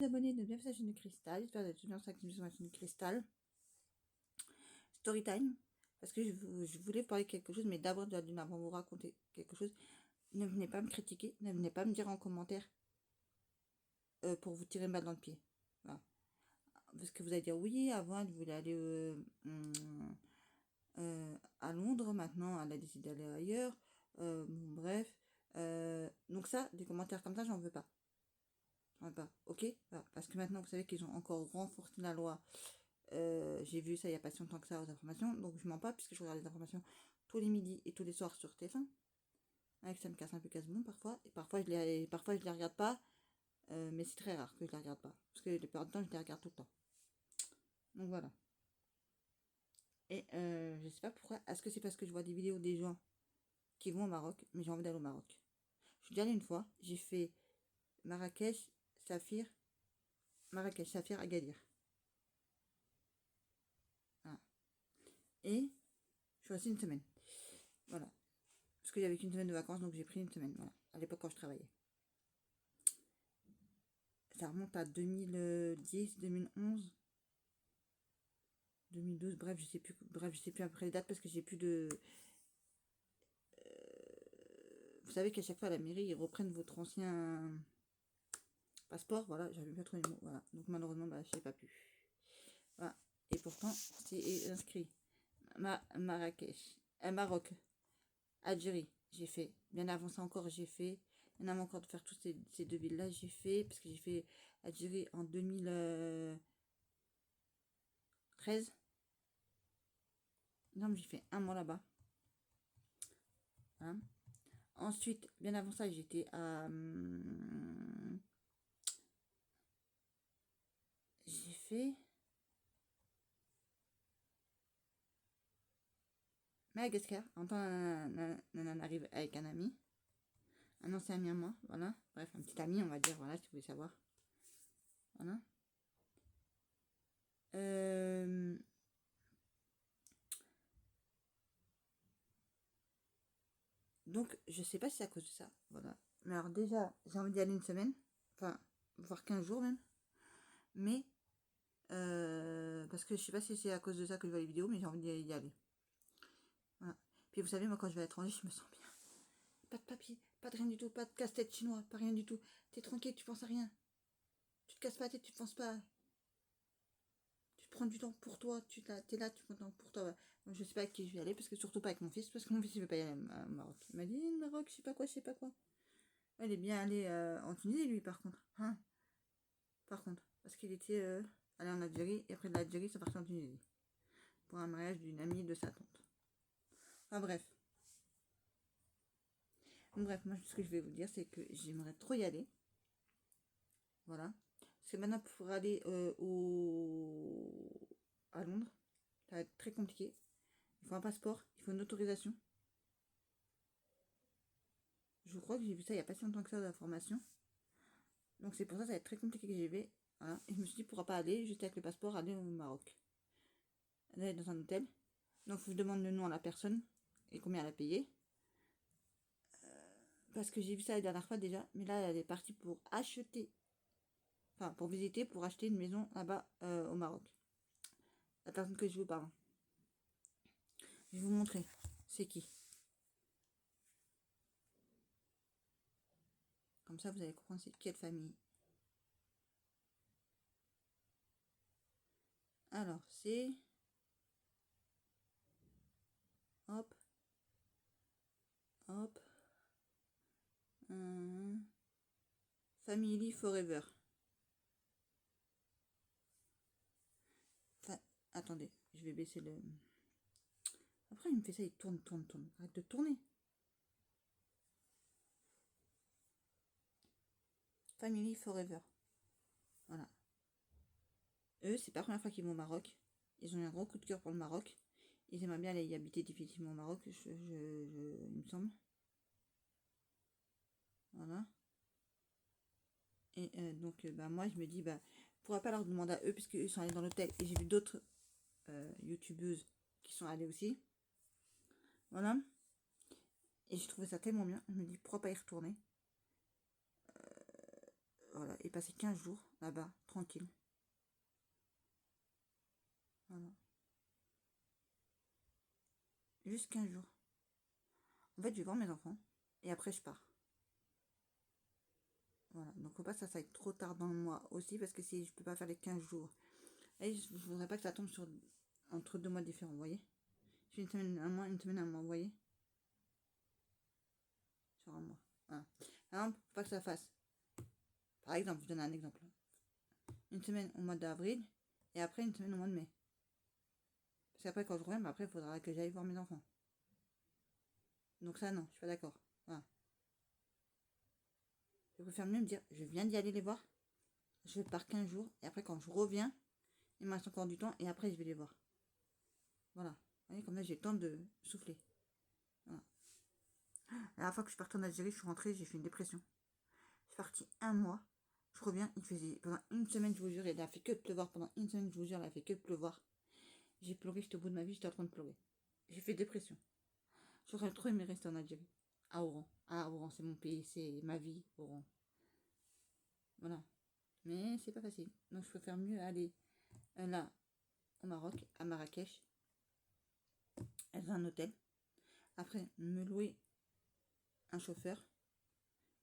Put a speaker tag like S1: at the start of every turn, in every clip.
S1: Abonnés de bienvenue sur la chaîne de Cristal, j'espère que vous êtes toujours actifs sur la chaîne de Cristal. Storytime, parce que je voulais vous parler de quelque chose, mais d'abord, avant de vous raconter quelque chose, ne venez pas me critiquer, ne venez pas me dire en commentaire pour vous tirer une balle dans le pied. Voilà. Parce que vous allez dire oui, avant elle voulait aller à Londres, maintenant elle a décidé d'aller ailleurs. Bref. Donc ça, des commentaires comme ça, j'en veux pas. Ok, voilà. Parce que maintenant, vous savez qu'ils ont encore renforcé la loi. J'ai vu ça il n'y a pas si longtemps que ça aux informations, donc je mens pas puisque je regarde les informations tous les midis et tous les soirs sur TF1. Avec ça me casse un peu casse-bon parfois, et parfois je les regarde pas, mais c'est très rare que je les regarde pas, parce que la plupart du temps je les regarde tout le temps. Donc voilà. Et je sais pas pourquoi, est-ce que c'est parce que je vois des vidéos des gens qui vont au Maroc, mais j'ai envie d'aller au Maroc. Je suis déjà allée une fois, j'ai fait Marrakech, Saphir, Agadir. Voilà. Et je suis restée une semaine. Voilà. Parce qu'il y avait qu'une semaine de vacances, donc j'ai pris une semaine, voilà, à l'époque quand je travaillais. Ça remonte à 2010, 2011, 2012, bref, je sais plus après les dates parce que j'ai plus de... Vous savez qu'à chaque fois à la mairie, ils reprennent votre ancien passeport, voilà, j'avais bien trouvé les mots, voilà. Donc malheureusement, bah, je sais pas plus. Voilà. Et pourtant, c'est inscrit. Marrakech, Maroc, Algérie, j'ai fait. Bien avant ça encore, j'ai fait. Il y en a encore de faire toutes ces deux villes-là, j'ai fait, parce que j'ai fait Algérie en 2013. Non, mais j'ai fait un mois là-bas. Hein. Ensuite, bien avant ça, j'étais à... j'ai fait... Madagascar. En temps, on arrive avec un ami. Un ancien ami à moi, voilà. Bref, un petit ami, on va dire, voilà, si vous voulez savoir. Voilà. Donc, je sais pas si c'est à cause de ça, voilà. Mais alors déjà, j'ai envie d'y aller une semaine. Enfin, voire 15 jours même. Mais, parce que je sais pas si c'est à cause de ça que je vois les vidéos, mais j'ai envie d'y aller. Voilà. Puis vous savez, moi, quand je vais à l'étranger, je me sens bien. Pas de papier, pas de rien du tout, pas de casse-tête chinois, pas rien du tout. T'es tranquille, tu penses à rien. Tu te casses pas la tête, tu penses pas. Tu prends du temps pour toi, t'es là, tu prends du temps pour toi. Moi, je sais pas avec qui je vais aller, parce que surtout pas avec mon fils, parce que mon fils il veut pas y aller au Maroc. Il m'a dit, le Maroc, je sais pas quoi, je sais pas quoi. Elle est bien allé en Tunisie, lui, par contre. Hein, par contre, parce qu'il était allé en Algérie, et après de l'Algérie, c'est parti en Tunisie. Pour un mariage d'une amie de sa tante. Enfin bref. Bref, moi, ce que je vais vous dire, c'est que j'aimerais trop y aller. Voilà. Parce que maintenant, pour aller à Londres, ça va être très compliqué. Il faut un passeport, il faut une autorisation. Je crois que j'ai vu ça il n'y a pas si longtemps que ça dans la formation. Donc c'est pour ça que ça va être très compliqué que j'y vais. Voilà. Et je me suis dit, pourquoi pas aller, juste avec le passeport, aller au Maroc. Aller dans un hôtel. Donc je demande le nom à la personne et combien elle a payé. Parce que j'ai vu ça la dernière fois déjà. Mais là, elle est partie pour acheter. Enfin, pour visiter, pour acheter une maison là-bas au Maroc. La personne que je vous parle. Je vais vous montrer. C'est qui. Comme ça, vous allez comprendre c'est quelle famille. Alors, c'est... Hop. Hop. Family Forever. Enfin, attendez, je vais baisser le... Après, il me fait ça, il tourne, tourne, tourne. Arrête de tourner. Family Forever. Voilà. Eux, c'est pas la première fois qu'ils vont au Maroc. Ils ont eu un gros coup de cœur pour le Maroc. Ils aimeraient bien aller y habiter définitivement au Maroc, il me semble. Voilà. Et donc, bah, moi, je me dis, bah, pourquoi pas leur demander à eux, puisqu'ils sont allés dans l'hôtel. Et j'ai vu d'autres youtubeuses qui sont allées aussi. Voilà. Et j'ai trouvé ça tellement bien. Je me dis, pourquoi pas y retourner. voilà, et passer 15 jours là-bas, tranquille. Voilà. Juste 15 jours. En fait, je vais voir mes enfants et après je pars. Voilà, donc faut pas que ça aille trop tard dans le mois aussi, parce que si je peux pas faire les 15 jours, et je voudrais pas que ça tombe sur entre 2 mois différents, vous voyez. Je fais une semaine, un mois, une semaine, un mois, vous voyez. Sur un mois. Voilà. Alors, faut pas que ça fasse. Par exemple, je donne un exemple. Une semaine au mois d'avril et après une semaine au mois de mai. Parce qu'après, quand je reviens, après, il faudra que j'aille voir mes enfants. Donc ça, non, je suis pas d'accord. Voilà. Je préfère mieux me dire, je viens d'y aller les voir, je pars 15 jours, et après, quand je reviens, il me reste encore du temps, et après, je vais les voir. Voilà. Vous voyez, comme là, j'ai le temps de souffler. Voilà. La dernière fois que je suis partie en Algérie, je suis rentrée, j'ai fait une dépression. Je suis partie un mois, je reviens, il faisait, pendant une semaine, je vous jure, il a fait que de pleuvoir. Pendant une semaine, je vous jure, il a fait que de pleuvoir. J'ai pleuré, j'étais au bout de ma vie, j'étais en train de pleurer. J'ai fait dépression. J'aurais trop aimé rester en Algérie. À Oran. Ah, Oran, c'est mon pays, c'est ma vie, Oran. Voilà. Mais c'est pas facile. Donc je préfère mieux aller là, au Maroc, à Marrakech, dans un hôtel. Après, me louer un chauffeur.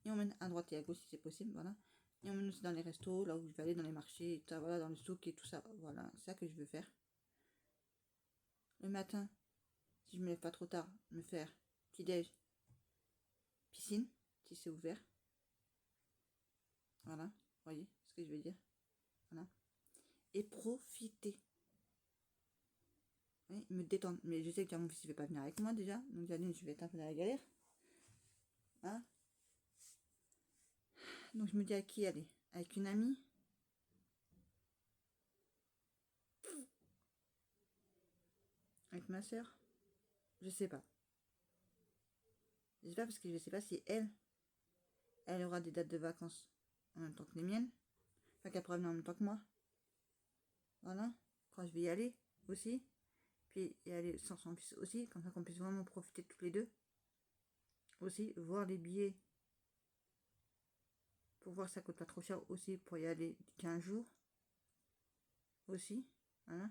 S1: Et on mène à droite et à gauche si c'est possible, voilà. Et on mène aussi dans les restos, là où je vais aller, dans les marchés, et tout ça, voilà, dans le souk et tout ça. Voilà, c'est ça que je veux faire. Le matin, si je me lève pas trop tard, me faire petit-déj, piscine, si c'est ouvert. Voilà, vous voyez ce que je veux dire. Voilà. Et profiter. Oui, me détendre. Mais je sais que mon fils ne va pas venir avec moi déjà. Donc déjà, je vais être un peu dans la galère. Hein, donc je me dis à qui aller. Avec une amie. Avec ma soeur. Je sais pas. Je sais pas parce que je sais pas si elle aura des dates de vacances en même temps que les miennes. Enfin qu'elle pourra venir en même temps que moi. Voilà. Quand je vais y aller aussi. Puis y aller sans son fils aussi. Comme ça qu'on puisse vraiment profiter tous les deux. Aussi, voir les billets. Pour voir si ça coûte pas trop cher aussi pour y aller 15 jours. Aussi. Voilà.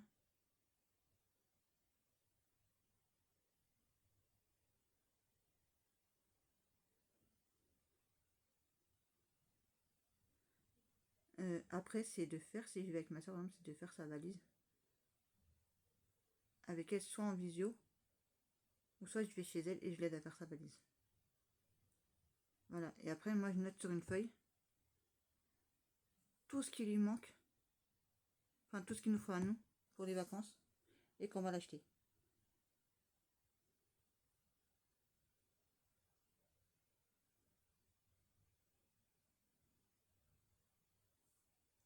S1: Après, c'est de faire, si je vais avec ma soeur, c'est de faire sa valise. Avec elle, soit en visio, ou soit je vais chez elle et je l'aide à faire sa valise. Voilà. Et après, moi, je note sur une feuille tout ce qui lui manque, enfin tout ce qu'il nous faut à nous pour les vacances et qu'on va l'acheter.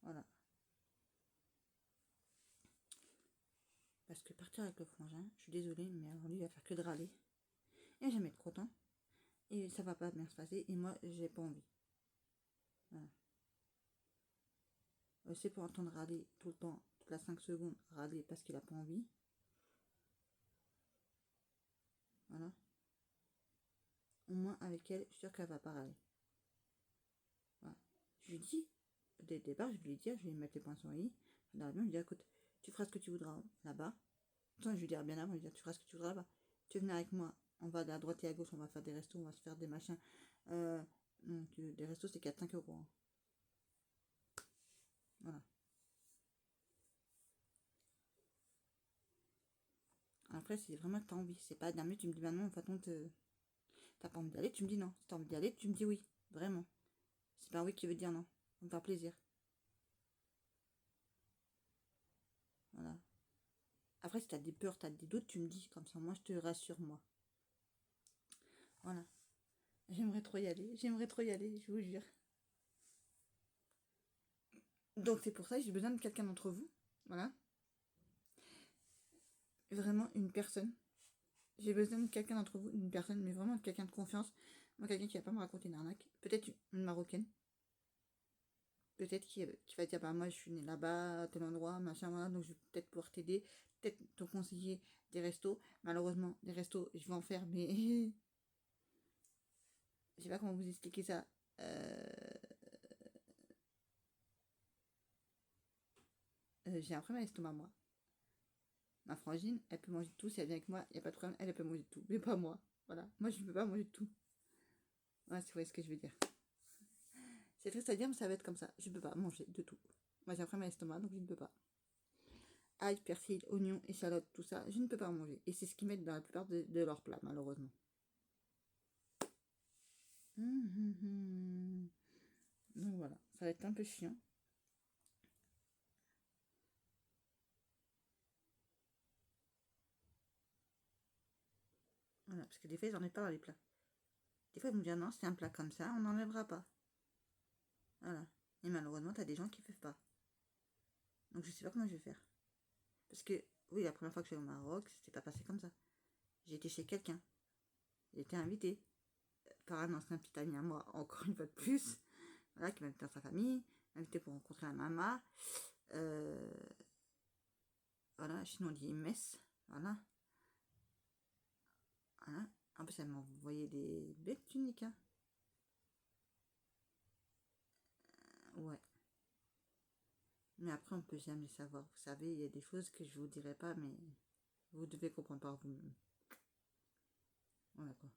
S1: Voilà. Parce que partir avec le frangin, je suis désolée, mais alors lui, il va faire que de râler. Et jamais être content. Et ça va pas bien se passer. Et moi, j'ai pas envie. Voilà. C'est pour entendre râler tout le temps, toute la 5 secondes, râler parce qu'il a pas envie. Voilà. Au moins, avec elle, je suis sûre qu'elle va pas râler. Voilà. Je lui dis, dès le départ, je lui dis, je vais mettre les points sur i. Dans l'avion, je lui dis, écoute, tu feras ce que tu voudras là-bas. Je lui dirai bien avant, je lui dis, tu feras ce que tu voudras là-bas. Tu veux venir avec moi, on va à droite et à gauche, on va faire des restos, on va se faire des machins. Donc, des restos, c'est 4-5 euros. Hein. Voilà. Après, c'est vraiment que t'as envie. C'est pas d'un minute, tu me dis, bah non, en fait, t'as pas envie d'y aller, tu me dis non. Si t'as envie d'y aller, tu me dis oui. Vraiment. C'est pas un oui qui veut dire non. Ça me fait plaisir. Voilà. Après, si t'as des peurs, t'as des doutes, tu me dis. Comme ça, moi, je te rassure, moi. Voilà. J'aimerais trop y aller. J'aimerais trop y aller, je vous jure. Donc, c'est pour ça que j'ai besoin de quelqu'un d'entre vous. Voilà. Vraiment une personne. J'ai besoin de quelqu'un d'entre vous, une personne, mais vraiment quelqu'un de confiance. Moi, quelqu'un qui va pas me raconter une arnaque. Peut-être une marocaine. Peut-être qui va dire, bah moi je suis née là-bas, à tel endroit, machin, voilà, donc je vais peut-être pouvoir t'aider, peut-être te conseiller des restos. Malheureusement, des restos, je vais en faire, mais je sais pas comment vous expliquer ça. j'ai un problème à l'estomac, moi. Ma frangine, elle peut manger de tout. Si elle vient avec moi, il n'y a pas de problème. Elle peut manger de tout. Mais pas moi. Voilà. Moi, je ne peux pas manger de tout. Ouais, vous voyez ce que je veux dire. C'est triste à dire, mais ça va être comme ça. Je ne peux pas manger de tout. Moi, j'ai un problème à l'estomac, donc je ne peux pas. Ail, persil, oignons, échalotes, tout ça, je ne peux pas en manger. Et c'est ce qu'ils mettent dans la plupart de leurs plats, malheureusement. Donc voilà, ça va être un peu chiant. Voilà, parce que des fois, j'en ai pas dans les plats. Des fois, ils vont me dire non, c'est un plat comme ça, on n'enlèvera pas. Voilà. Et malheureusement, t'as des gens qui ne peuvent pas. Donc je sais pas comment je vais faire. Parce que, oui, la première fois que je suis au Maroc, c'était pas passé comme ça. J'ai été chez quelqu'un. J'ai été invitée par un ancien petit ami à moi, encore une fois de plus. Voilà, qui m'a invité dans sa famille, invité pour rencontrer la maman. Voilà, sinon on dit messe. Voilà. Voilà. En plus, elle m'a envoyé des belles tuniques. Hein. Ouais. Mais après, on peut jamais savoir. Vous savez, il y a des choses que je vous dirai pas, mais vous devez comprendre par vous-même. Voilà quoi.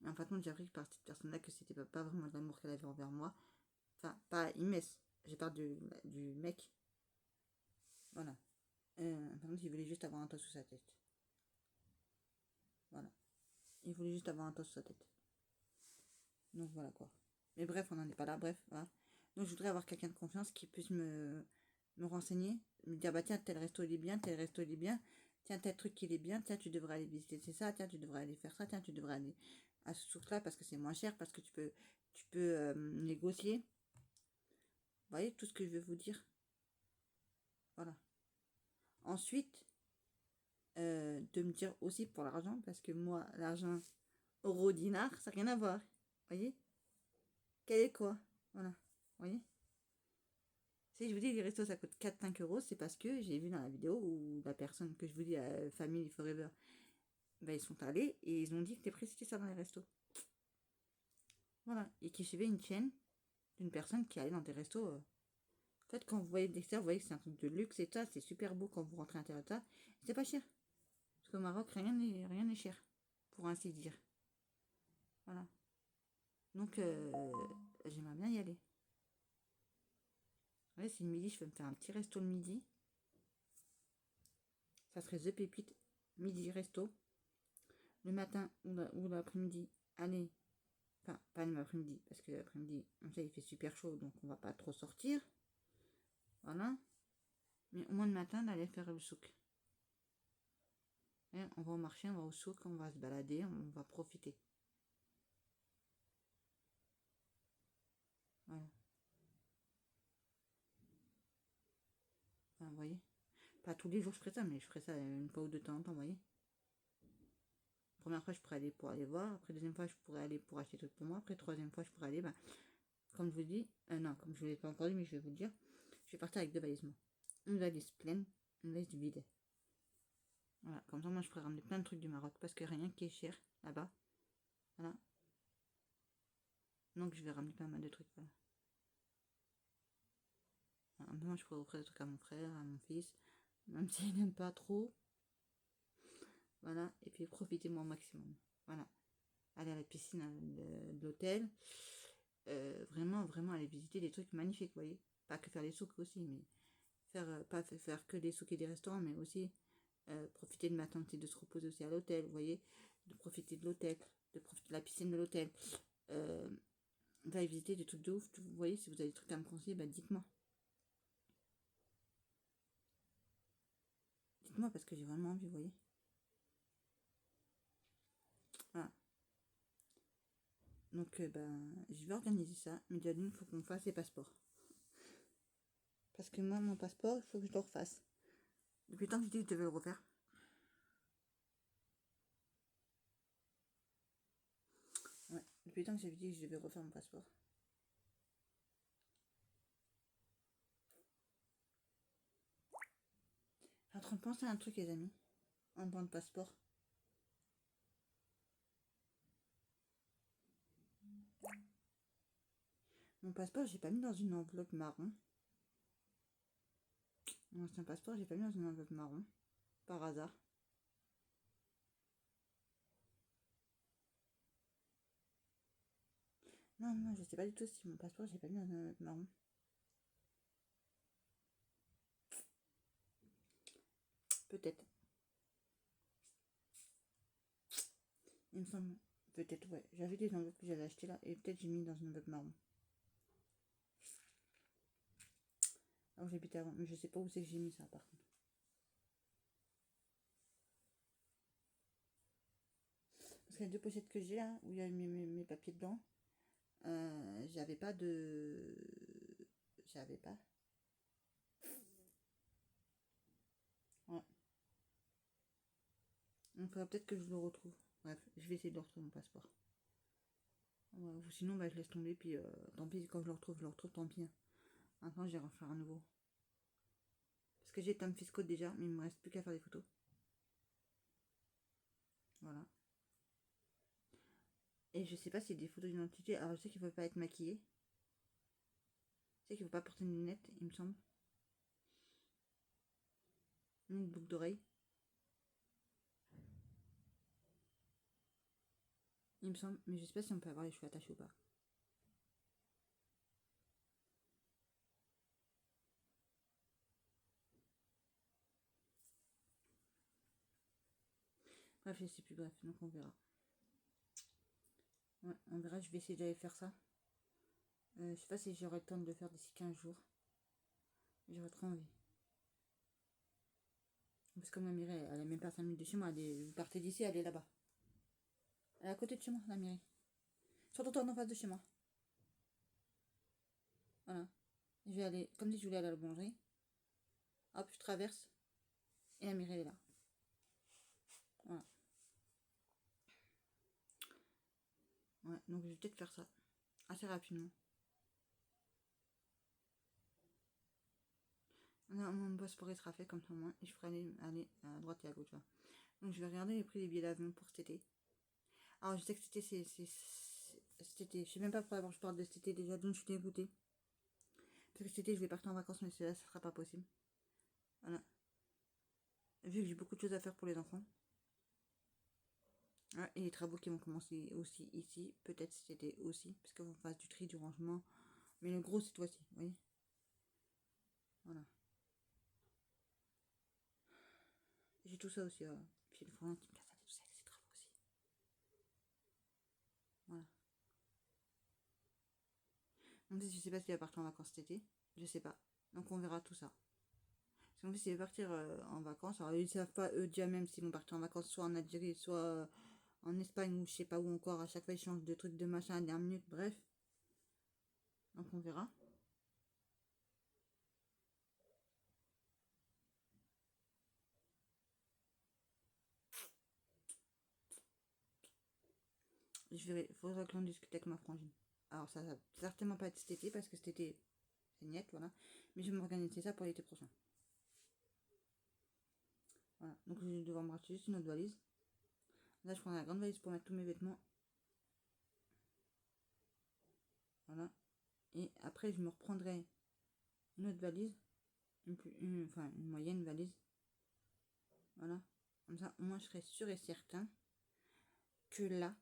S1: Et en fait, j'ai appris par cette personne-là que c'était pas vraiment de l'amour qu'elle avait envers moi. Enfin, pas Inès. Je parle du mec. Voilà. Par contre, il voulait juste avoir un toit sous sa tête. Voilà. Il voulait juste avoir un toit sous sa tête. Donc voilà quoi. Mais bref, on n'en est pas là. Bref, voilà. Donc je voudrais avoir quelqu'un de confiance qui puisse me renseigner, me dire bah tiens, tel resto il est bien, tel resto il est bien, tiens, tel truc il est bien, tiens, tu devrais aller visiter c'est ça, tiens, tu devrais aller faire ça, tiens, tu devrais aller à ce truc-là parce que c'est moins cher, parce que tu peux négocier. Vous voyez tout ce que je veux vous dire. Voilà. Ensuite, de me dire aussi pour l'argent, parce que moi, l'argent euro-dinar, ça n'a rien à voir. Vous voyez. Quel est quoi. Voilà. Vous voyez. Si je vous dis les restos ça coûte 4-5 euros, c'est parce que j'ai vu dans la vidéo où la personne que je vous dis, Family Forever, ben, ils sont allés et ils ont dit que les prix c'était ça dans les restos. Voilà. Et qui suivait une chaîne d'une personne qui allait dans des restos. En fait, quand vous voyez l'extérieur, vous voyez que c'est un truc de luxe et ça, c'est super beau quand vous rentrez à l'intérieur de ça. C'est pas cher. Parce qu'au Maroc, rien n'est cher, pour ainsi dire. Voilà. Donc, j'aimerais bien y aller. Ouais, si le midi, je peux me faire un petit resto le midi. Ça serait The Pépite, midi resto. Le matin ou l'après-midi, aller. Enfin, pas le après-midi, parce que l'après-midi, comme ça, il fait super chaud, donc on va pas trop sortir. Voilà. Mais au moins le matin, d'aller faire le souk. Et on va au marché, on va au souk, on va se balader, on va profiter. Voilà. Enfin, vous voyez. Pas tous les jours je ferai ça, mais je ferai ça une fois ou deux temps en temps, vous voyez. Première fois, je pourrais aller pour aller voir. Après, deuxième fois, je pourrais aller pour acheter des trucs pour moi. Après, troisième fois, je pourrais aller, bah, comme je vous dis, non, comme je ne vous l'ai pas encore dit, mais je vais vous le dire, je vais partir avec 2 valises. Une valise pleine, une valise vide. Voilà, comme ça, moi, je pourrais ramener plein de trucs du Maroc parce que rien qui est cher là-bas. Voilà. Donc, je vais ramener pas mal de trucs. Voilà. Moi, je pourrais offrir des trucs à mon frère, à mon fils, même s'il n'aime pas trop. Voilà, et puis profitez moi au maximum. Voilà. Aller à la piscine de l'hôtel. Vraiment, vraiment aller visiter des trucs magnifiques, vous voyez. Pas que faire les souks aussi, mais pas faire que des souks et des restaurants, mais aussi profiter de ma tante et de se reposer aussi à l'hôtel, vous voyez. De profiter de l'hôtel, de profiter de la piscine de l'hôtel. D'aller visiter des trucs de ouf, vous voyez. Si vous avez des trucs à me conseiller, bah dites-moi. Dites-moi parce que j'ai vraiment envie, vous voyez. Voilà. Donc, je vais organiser ça. Mais déjà d'une, il faut qu'on fasse les passeports. Parce que moi, mon passeport, il faut que je le refasse. Depuis le temps que je dis que je devais le refaire. Ouais, depuis le temps que j'avais dit que je devais refaire mon passeport. Je suis en train de penser à un truc, les amis. En point de passeport. Mon passeport, j'ai pas mis dans une enveloppe marron. Mon ancien passeport, j'ai pas mis dans une enveloppe marron. Par hasard. Non, non, je sais pas du tout si mon passeport, j'ai pas mis dans une enveloppe marron. Peut-être. Il me semble. Peut-être, ouais. J'avais des enveloppes que j'avais achetées là. Et peut-être j'ai mis dans une enveloppe marron. Là où j'habitais avant. Mais je sais pas où c'est que j'ai mis ça par contre. Parce que les deux pochettes que j'ai là, où il y a mes papiers dedans, j'avais pas de. J'avais pas. Ouais. Donc il faudrait peut-être que je le retrouve. Bref, je vais essayer de retrouver mon passeport. Ouais, ou sinon, bah, je laisse tomber. Puis tant pis, quand je le retrouve, tant pis. Maintenant, je vais refaire un nouveau. Parce que j'ai plein de fiscaux déjà, mais il me reste plus qu'à faire des photos. Voilà. Et je sais pas si des photos d'identité. Alors, je sais qu'il ne faut pas être maquillé. Je sais qu'il ne faut pas porter une lunette, il me semble. Une boucle d'oreille. Il me semble. Mais je sais pas si on peut avoir les cheveux attachés ou pas. Bref, je sais plus. Bref, donc on verra. Ouais, on verra. Je vais essayer d'aller faire ça. Je sais pas si j'aurai le temps de le faire d'ici 15 jours. J'aurais trop envie. Parce que ma Mireille, elle est même pas 5 minutes de chez moi. Vous partez d'ici, elle est là-bas. Elle est à côté de chez moi, la Mireille. Sur le toit en face de chez moi. Voilà. Je vais aller, comme dit, je voulais aller à la boulangerie. Hop, je traverse. Et la Mireille est là. Voilà. Ouais, donc je vais peut-être faire ça. Assez rapidement. Non, mon passeport sera fait comme ça au moins. Et je ferai aller à droite et à gauche. Là. Donc je vais regarder les prix des billets d'avion pour cet été. Alors je sais que cet été, cet été. Je sais même pas pourquoi je parle de cet été déjà, donc je suis dégoûtée. Parce que cet été, je vais partir en vacances, mais là, ça sera pas possible. Voilà. Vu que j'ai beaucoup de choses à faire pour les enfants. Ouais, et les travaux qui vont commencer aussi ici, peut-être cet été aussi, parce qu'on fasse du tri, du rangement. Mais le gros, c'est toi-ci, vous voyez. Voilà. J'ai tout ça aussi. Puis le fourneau qui me casse la tête, tout ça, avec ses travaux aussi. Voilà. Donc je sais pas s'il va partir en vacances cet été. Je sais pas. Donc on verra tout ça. Si en plus il va partir en vacances, alors ils savent pas eux déjà même s'ils vont partir en vacances soit en Algérie, soit en Espagne ou je sais pas où encore. À chaque fois ils changent de trucs de machin à la dernière minute. Bref. Donc on verra. Je verrai. Il faudra que l'on discute avec ma frangine. Alors ça va certainement pas être cet été parce que cet été c'est net, voilà. Mais je vais m'organiser ça pour l'été prochain. Voilà. Donc je vais devoir me racheter juste une autre valise. Là je prends la grande valise pour mettre tous mes vêtements. Voilà. Et après je me reprendrai une autre valise. Enfin une moyenne valise. Voilà. Comme ça, moi je serai sûr et certain que là,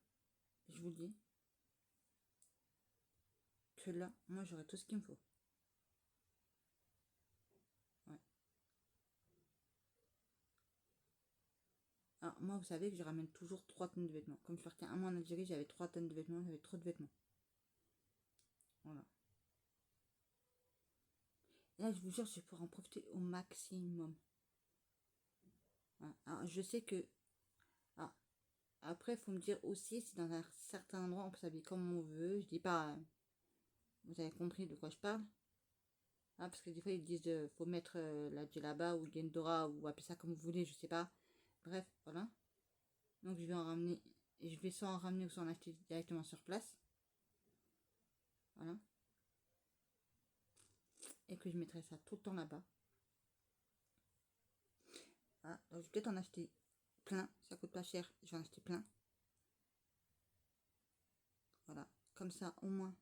S1: je vous dis, que là, moi j'aurai tout ce qu'il me faut. Ouais. Alors moi vous savez que je ramène toujours 3 tonnes de vêtements. Comme je partais un mois en Algérie, j'avais 3 tonnes de vêtements, j'avais trop de vêtements. Voilà. Et là je vous jure, je vais pouvoir en profiter au maximum. Voilà. Alors je sais que... Ah, après, il faut me dire aussi si dans un certain endroit on peut s'habiller comme on veut. Je dis pas... Vous avez compris de quoi je parle. Ah, parce que des fois ils disent faut mettre la djellaba ou gendora ou appelez ça comme vous voulez, je sais pas. Bref, voilà. Donc je vais en ramener, et je vais soit en ramener ou soit en acheter directement sur place. Voilà. Et que je mettrai ça tout le temps là-bas. Voilà. Donc je vais peut-être en acheter plein. Ça coûte pas cher. Je vais en acheter plein. Voilà. Comme ça au moins.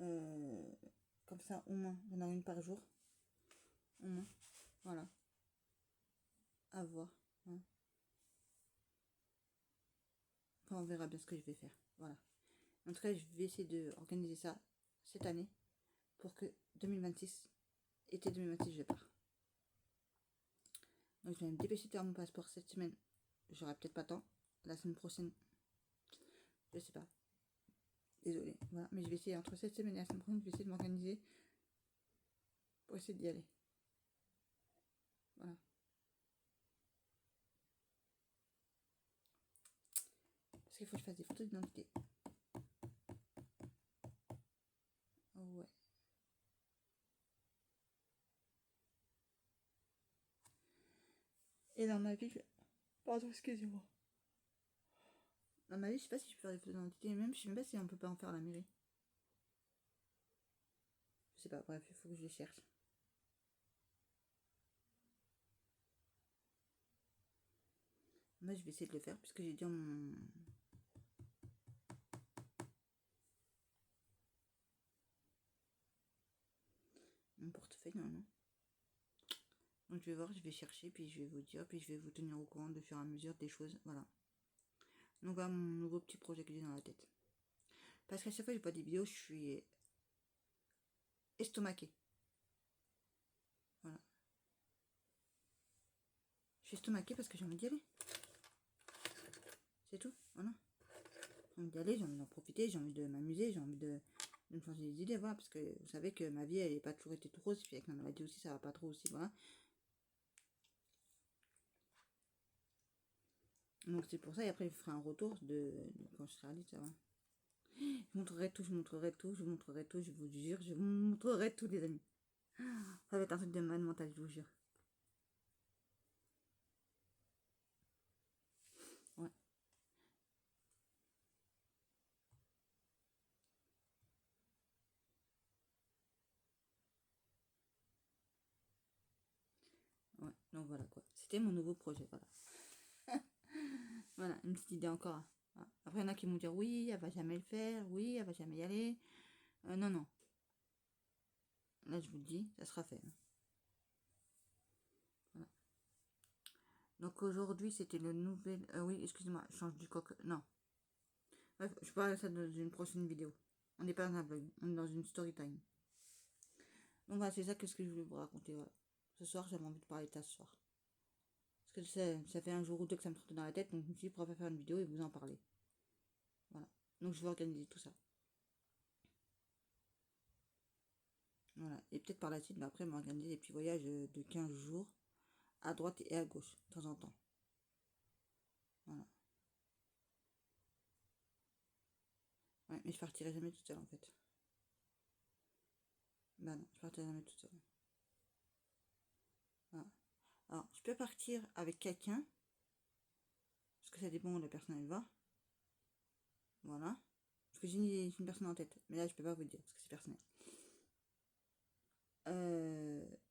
S1: Euh, comme ça au moins, j'en aurai une par jour. au moins. Voilà. À voir. Hein. Enfin, on verra bien ce que je vais faire. Voilà. En tout cas, je vais essayer d'organiser ça cette année pour que 2026, été 2026, je pars. Donc, je vais me dépêcher de faire mon passeport cette semaine. J'aurai peut-être pas le temps. La semaine prochaine, je sais pas. Désolée. Voilà. Mais je vais essayer entre cette semaine et la semaine prochaine, je vais essayer de m'organiser pour essayer d'y aller. Voilà. Parce qu'il faut que je fasse des photos d'identité. Oh ouais. Et dans ma vie, pardon, excusez-moi. Dans ma vie, je sais pas si je peux faire des photos d'identité. Même, je sais même pas si on peut pas en faire à la mairie. Je sais pas, bref, il faut que je les cherche. Moi, je vais essayer de le faire puisque j'ai dit mon portefeuille, non. Donc, je vais voir, je vais chercher, puis je vais vous dire, puis je vais vous tenir au courant de fur et à mesure des choses. Voilà. Donc, voilà mon nouveau petit projet que j'ai dans la tête. Parce qu'à chaque fois que je vois des vidéos, je suis estomaquée. Voilà. Je suis estomaquée parce que j'ai envie d'y aller. C'est tout. Voilà. J'ai envie d'y aller, j'ai envie d'en profiter, j'ai envie de m'amuser, j'ai envie de me changer des idées. Voilà. Parce que vous savez que ma vie, elle n'est pas toujours été tout rose. Et puis avec ma maladie aussi, ça va pas trop aussi. Voilà. Donc, c'est pour ça. Et après, je ferai un retour de quand je serai adulte, ça va. Je montrerai tout, je montrerai tout, je montrerai tout, je vous jure, je vous montrerai tout, les amis. Ça va être un truc de mal mental, je vous jure. Ouais. Ouais. Donc voilà quoi. C'était mon nouveau projet, voilà. Voilà, une petite idée encore. Voilà. Après, il y en a qui vont dire oui, elle va jamais le faire, oui, elle va jamais y aller. Non, non. Là, je vous le dis, ça sera fait. Hein. Voilà. Donc aujourd'hui, c'était le nouvel. Oui, excusez-moi, je change du coq. Non. Bref, je parle de ça dans une prochaine vidéo. On n'est pas dans un vlog, on est dans une story time. Donc voilà, c'est ça que ce que je voulais vous raconter. Voilà. Ce soir, j'avais envie de parler de ça ce soir. Parce que ça fait un jour ou deux que ça me trottait dans la tête, donc je me suis dit, pourquoi pas faire une vidéo et vous en parler. Voilà. Donc je vais organiser tout ça. Voilà. Et peut-être par la suite, mais après, m'organiser des petits voyages de 15 jours à droite et à gauche, de temps en temps. Voilà. Ouais, mais je partirai jamais toute seule en fait. Bah non, je partirai jamais toute seule. Voilà. Alors, je peux partir avec quelqu'un, parce que ça dépend où la personne elle va. Voilà. Parce que j'ai une personne en tête, mais là je peux pas vous dire, parce que c'est personnel.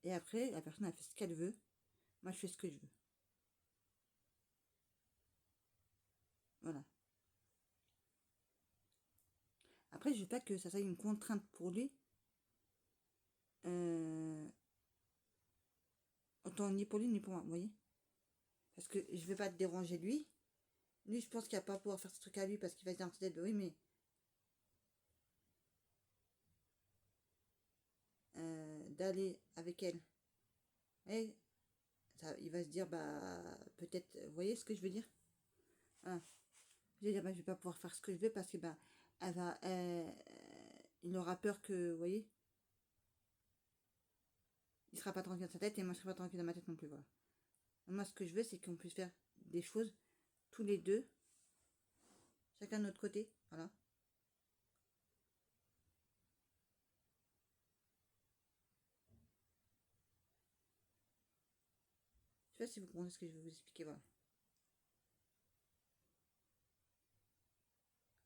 S1: Et après, la personne elle fait ce qu'elle veut. Moi je fais ce que je veux. Voilà. Après, je veux pas que ça soit une contrainte pour lui. Autant ni pour lui ni pour moi, vous voyez. Parce que je vais pas te déranger lui. Lui, je pense qu'il va pas pouvoir faire ce truc à lui parce qu'il va se dire en tête, oui, mais d'aller avec elle. Et ça, il va se dire, bah, peut-être, vous voyez ce que je veux dire? Voilà. Je vais dire, bah, je vais pas pouvoir faire ce que je veux parce que, bah, il aura peur que, vous voyez, il sera pas tranquille dans sa tête et moi je serai pas tranquille dans ma tête non plus, voilà. Moi, ce que je veux, c'est qu'on puisse faire des choses tous les deux, chacun de notre côté, voilà. Je sais pas si vous comprenez ce que je vais vous expliquer, voilà.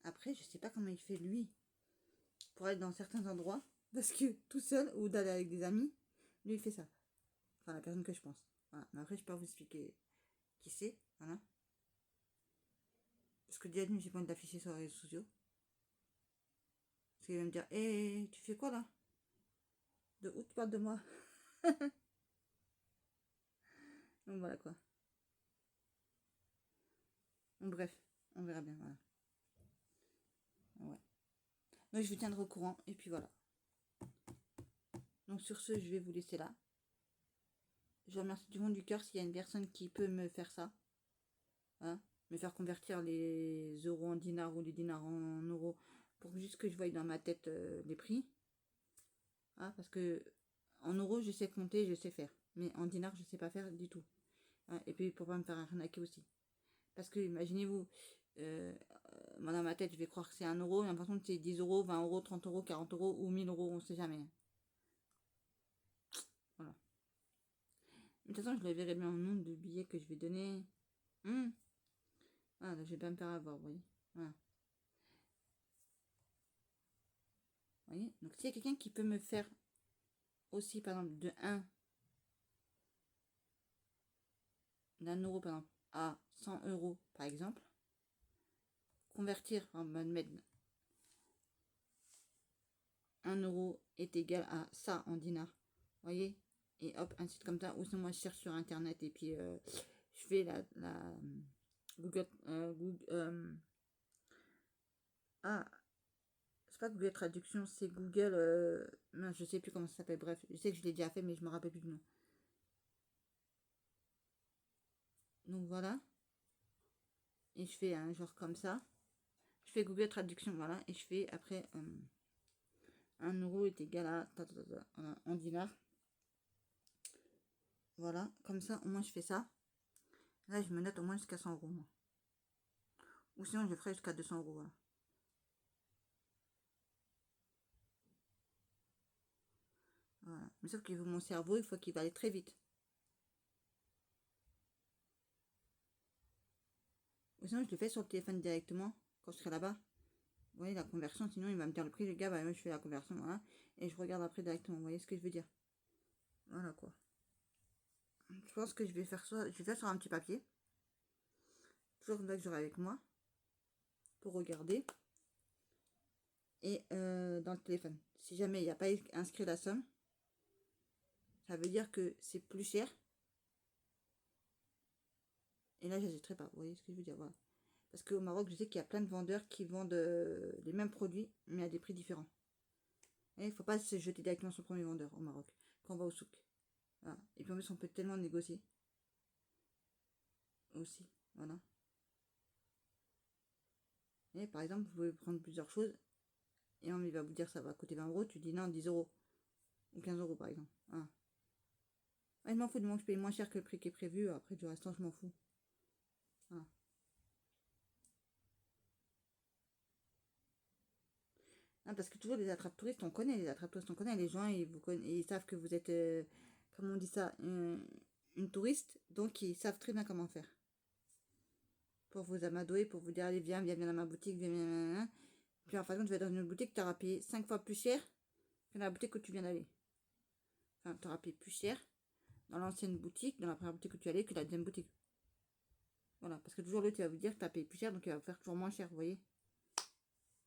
S1: Après, je sais pas comment il fait lui pour aller dans certains endroits, parce que tout seul ou d'aller avec des amis, lui il fait ça. Enfin, la personne que je pense. Voilà. Mais après, je peux pas vous expliquer qui c'est, voilà. Parce que déjà, j'ai pas envie d'afficher sur les réseaux sociaux. Parce qu'il va me dire, hé, tu fais quoi là? De où tu parles de moi? Donc voilà quoi. Donc, bref, on verra bien, voilà. Ouais. Donc je vous tiendrai au courant, et puis voilà. Donc sur ce, je vais vous laisser là. Je vous remercie du fond du cœur s'il y a une personne qui peut me faire ça. Hein, me faire convertir les euros en dinars ou les dinars en euros pour juste que je voie dans ma tête les prix. Hein, parce que en euros, je sais compter, je sais faire. Mais en dinars, je sais pas faire du tout. Hein, et puis pour pas me faire arnaquer aussi. Parce que imaginez-vous, moi dans ma tête, je vais croire que c'est 1 euro, et l'impression que c'est 10 euros, 20 euros, 30 euros, 40 euros ou 1000 euros, on sait jamais. Voilà. De toute façon, je le verrai bien au nombre de billets que je vais donner. Voilà, je vais pas me faire avoir, vous voyez. Voilà. Vous voyez. Donc s'il y a quelqu'un qui peut me faire aussi, par exemple, d'un euro, par exemple, à 100 euros, par exemple, convertir, on va mettre 1 euro est égal à ça en dinars, vous voyez, et hop, un site comme ça, ou sinon moi je cherche sur internet et puis je fais la Google, c'est pas Google Traduction, c'est Google, non, je sais plus comment ça s'appelle, bref, je sais que je l'ai déjà fait, mais je me rappelle plus du nom. Donc voilà, et je fais un genre comme ça, je fais Google Traduction, voilà, et je fais après 1 euro est égal à en dinars. Voilà, comme ça, au moins je fais ça. Là, je me note au moins jusqu'à 100 euros, moi. Ou sinon, je ferai jusqu'à 200 euros, voilà. Voilà. Mais sauf que mon cerveau, il faut qu'il va aller très vite. Ou sinon, je le fais sur le téléphone directement, quand je serai là-bas. Vous voyez, la conversion, sinon, il va me dire le prix, le gars, bah, moi, je fais la conversion, voilà. Et je regarde après directement, vous voyez ce que je veux dire. Voilà, quoi. Je pense que je vais faire ça, je vais faire sur un petit papier. Toujours comme ça que j'aurai avec moi. Pour regarder. Et dans le téléphone. Si jamais il n'y a pas inscrit la somme, ça veut dire que c'est plus cher. Et là, j'hésiterai pas. Vous voyez ce que je veux dire, voilà. Parce qu'au Maroc, je sais qu'il y a plein de vendeurs qui vendent les mêmes produits, mais à des prix différents. Et il ne faut pas se jeter directement sur le premier vendeur au Maroc, quand on va au souk. Voilà. Et puis en plus, on peut tellement négocier. Aussi, voilà. Et par exemple, vous pouvez prendre plusieurs choses, et il va vous dire ça va coûter 20 euros, tu dis non, 10 euros. Ou 15 euros par exemple. Voilà. Ouais, je m'en fous, du moment que je paye moins cher que le prix qui est prévu, après du restant, je m'en fous. Voilà. Ah, parce que toujours les attrapes touristes, on connaît les attrapes touristes, on connaît les gens, ils savent que vous êtes, comment on dit ça, une touriste, donc ils savent très bien comment faire. Pour vous amadouer, pour vous dire allez viens dans ma boutique, viens. Puis en fin de compte, tu vas dans une boutique, tu auras payé 5 fois plus cher que dans la boutique où tu viens d'aller. Enfin, tu auras payé plus cher dans l'ancienne boutique, dans la première boutique où tu allais, que la deuxième boutique. Voilà, parce que toujours l'autre, il va vous dire que tu as payé plus cher, donc il va vous faire toujours moins cher, vous voyez.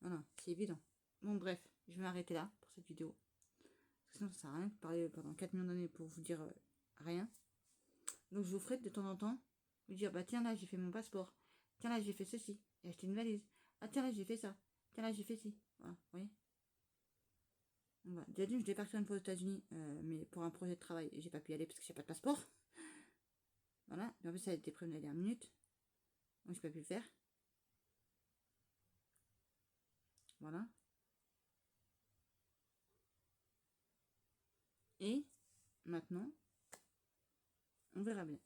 S1: Voilà, c'est évident. Bon, bref, je vais m'arrêter là pour cette vidéo. Sinon, ça sert à rien de parler pendant 4 millions d'années pour vous dire rien. Donc, je vous ferai de temps en temps vous dire bah tiens, là, j'ai fait mon passeport. Tiens, là, j'ai fait ceci. J'ai acheté une valise. Ah, tiens, là, j'ai fait ça. Tiens, là, j'ai fait ci. Voilà, vous voyez. Voilà. Déjà d'une, je devais partir une fois aux États-Unis, mais pour un projet de travail, j'ai pas pu y aller parce que j'ai pas de passeport. Voilà. Et en plus, ça a été prévenu à la dernière minute. Donc, j'ai pas pu le faire. Voilà. Et maintenant, on verra bien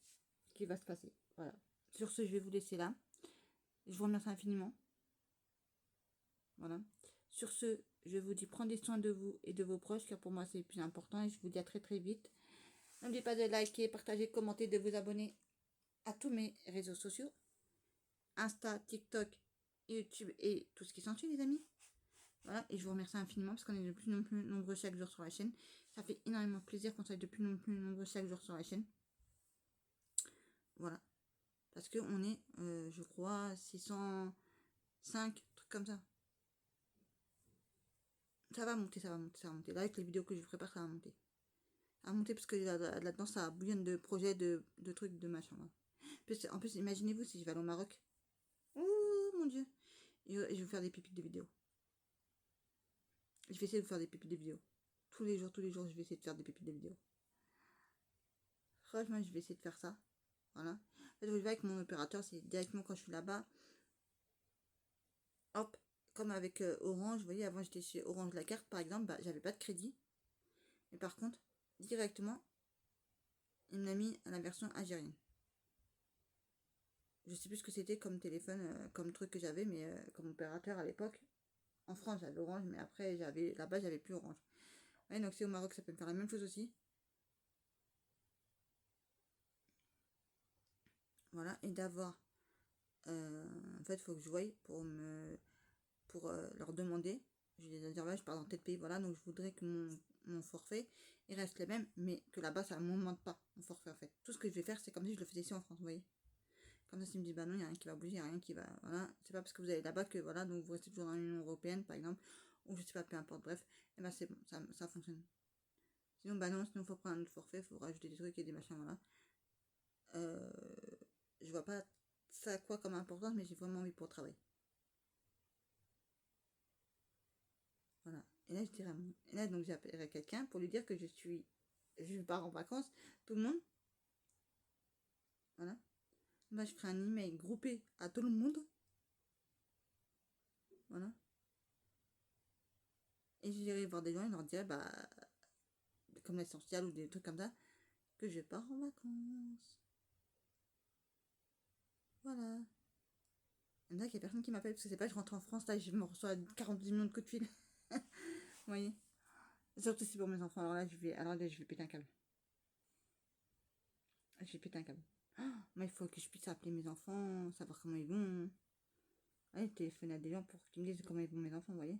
S1: ce qui va se passer. Voilà. Sur ce, je vais vous laisser là. Je vous remercie infiniment. Voilà. Sur ce, je vous dis prenez soin de vous et de vos proches, car pour moi c'est le plus important. Et je vous dis à très très vite. N'oubliez pas de liker, partager, commenter, de vous abonner à tous mes réseaux sociaux. Insta, TikTok, YouTube et tout ce qui s'ensuit, les amis. Voilà, et je vous remercie infiniment parce qu'on est de plus en plus nombreux chaque jour sur la chaîne. Ça fait énormément plaisir qu'on soit de plus en plus nombreux chaque jour sur la chaîne. Voilà. Parce qu'on est, je crois, 605, trucs comme ça. Ça va monter, ça va monter, ça va monter. Là, avec les vidéos que je vous prépare, ça va monter. à monter parce que là-dedans, ça bouillonne de projets, de trucs, de machin. Voilà. En plus, imaginez-vous si je vais aller au Maroc. Oh mon Dieu. Et je vais vous faire des pépites de vidéos. Je vais essayer de vous faire des pépites de vidéos. Tous les jours, je vais essayer de faire des pépites de vidéos. Franchement, je vais essayer de faire ça. Voilà. En fait, vous voyez avec mon opérateur, c'est directement quand je suis là-bas. Hop, comme avec Orange, vous voyez, avant j'étais chez Orange la carte, par exemple, bah, j'avais pas de crédit. Mais par contre, directement, il m'a mis à la version algérienne. Je sais plus ce que c'était comme téléphone, comme truc que j'avais, mais comme opérateur à l'époque. En France, j'avais Orange, mais après, là-bas, j'avais plus Orange. Ouais, donc c'est au Maroc, ça peut me faire la même chose aussi. Voilà, et d'avoir... en fait, il faut que je voie pour leur demander. Je vais dire, ouais, je pars dans tel pays, voilà, donc je voudrais que mon forfait, il reste le même, mais que là-bas, ça ne m'augmente pas, mon forfait, en fait. Tout ce que je vais faire, c'est comme si je le faisais ici en France, vous voyez. Comme ça, s'ils me disent, bah non, il n'y a rien qui va bouger, il n'y a rien qui va... Voilà, c'est pas parce que vous allez là-bas que, voilà, donc vous restez toujours dans l'Union Européenne, par exemple, ou je sais pas, peu importe, bref, et ben c'est bon, ça fonctionne. Sinon, bah non, sinon, il faut prendre un autre forfait, il faut rajouter des trucs et des machins, voilà. Je vois pas ça quoi comme importance, mais j'ai vraiment envie pour le travail. Voilà. Et là, je dirais, et là, donc, j'appellerai quelqu'un pour lui dire que je pars en vacances, tout le monde. Voilà. Là, je ferai un email groupé à tout le monde. Voilà. Et j'irai voir des gens et leur dirai, bah, comme l'essentiel ou des trucs comme ça, que je pars en vacances. Voilà. Il y a personne qui m'appelle parce que c'est pas, je rentre en France, là, je me reçois 40 millions de coups de fil. Vous voyez. Surtout si pour mes enfants. Alors là, je vais péter un câble. Je vais péter un câble. Moi, il faut que je puisse appeler mes enfants, savoir comment ils vont. Ouais, téléphoner à des gens pour qu'ils me disent comment ils vont mes enfants, vous voyez.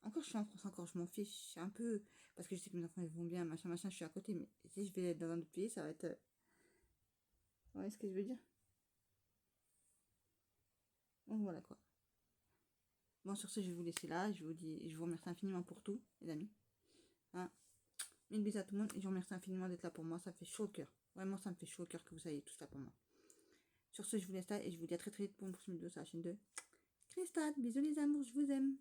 S1: Encore, je suis en France, encore, je m'en fiche un peu. Parce que je sais que mes enfants, ils vont bien, machin, machin, je suis à côté. Mais si je vais dans un autre pays, ça va être... Vous voyez ce que je veux dire? Donc voilà quoi. Bon, sur ce, je vais vous laisser là. Je vous remercie infiniment pour tout, les amis. Hein? Une bise à tout le monde et je vous remercie infiniment d'être là pour moi. Ça me fait chaud au cœur. Vraiment, ça me fait chaud au cœur que vous soyez tous là pour moi. Sur ce, je vous laisse là et je vous dis à très très vite pour une prochaine vidéo sur la chaîne 2. Cristal, bisous les amours, je vous aime.